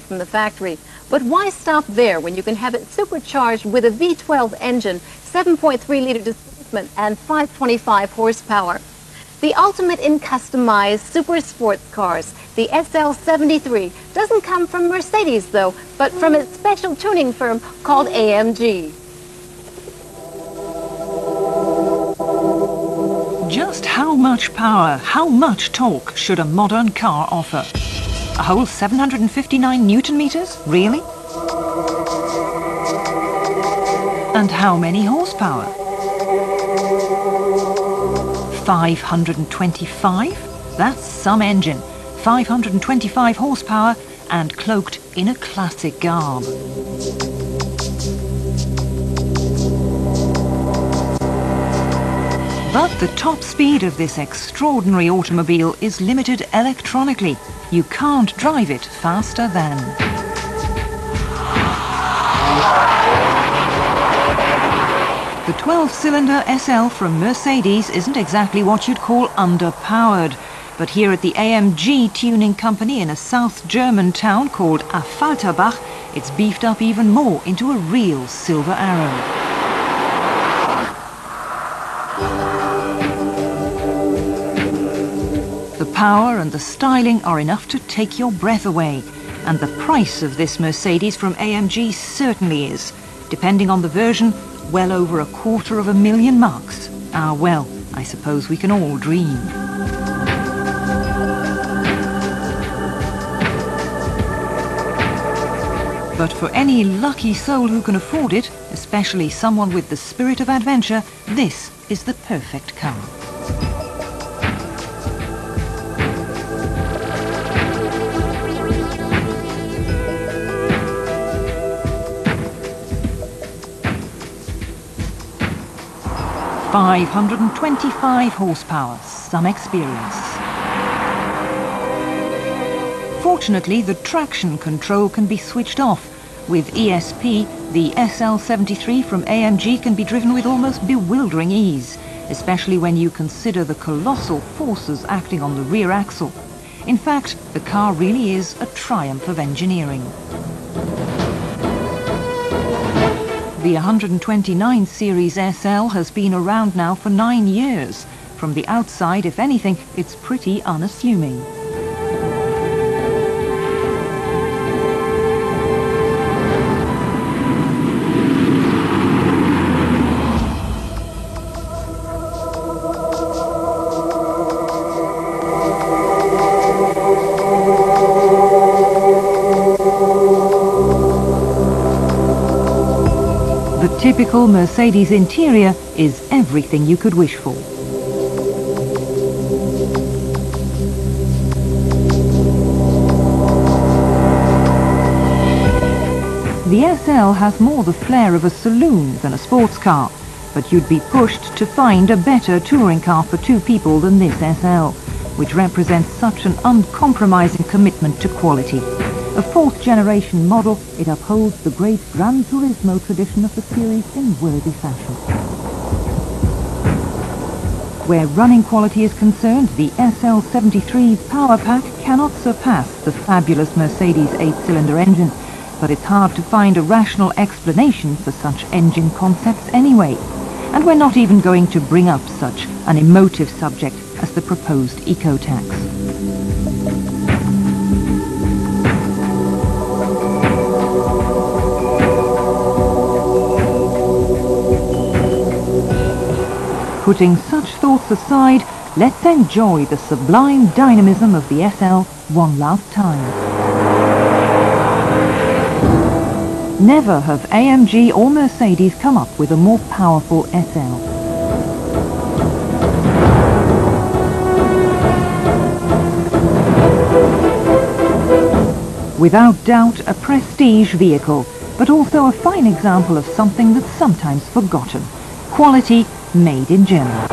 from the factory. But why stop there when you can have it supercharged with a V12 engine, 7.3-liter displacement, and 525 horsepower? The ultimate in customized super sports cars, the SL73, doesn't come from Mercedes, though, but from its special tuning firm called AMG. Just how much power, how much torque should a modern car offer? A whole 759 Newton meters? Really? And how many horsepower? 525? That's some engine. 525 horsepower and cloaked in a classic garb. But the top speed of this extraordinary automobile is limited electronically. You can't drive it faster than. The 12-cylinder SL from Mercedes isn't exactly what you'd call underpowered. But here at the AMG tuning company in a South German town called Affalterbach, it's beefed up even more into a real silver arrow. The power and the styling are enough to take your breath away. And the price of this Mercedes from AMG certainly is. Depending on the version, well over $250,000 marks. Ah, well, I suppose we can all dream. But for any lucky soul who can afford it, especially someone with the spirit of adventure, this is the perfect car. .525 horsepower, some experience. Fortunately, the traction control can be switched off. With ESP, the SL73 from AMG can be driven with almost bewildering ease, especially when you consider the colossal forces acting on the rear axle. In fact, the car really is a triumph of engineering. The 129 series SL has been around now for 9 years. From the outside, if anything, it's pretty unassuming. The typical Mercedes interior is everything you could wish for. The SL has more the flair of a saloon than a sports car, but you'd be pushed to find a better touring car for two people than this SL, which represents such an uncompromising commitment to quality. A fourth-generation model, it upholds the great Gran Turismo tradition of the series in worthy fashion. Where running quality is concerned, the SL73's power pack cannot surpass the fabulous Mercedes 8-cylinder engine, but it's hard to find a rational explanation for such engine concepts anyway. And we're not even going to bring up such an emotive subject as the proposed eco-tax. Putting such thoughts aside, let's enjoy the sublime dynamism of the SL one last time. Never have AMG or Mercedes come up with a more powerful SL. Without doubt, a prestige vehicle, but also a fine example of something that's sometimes forgotten. Quality made in Germany.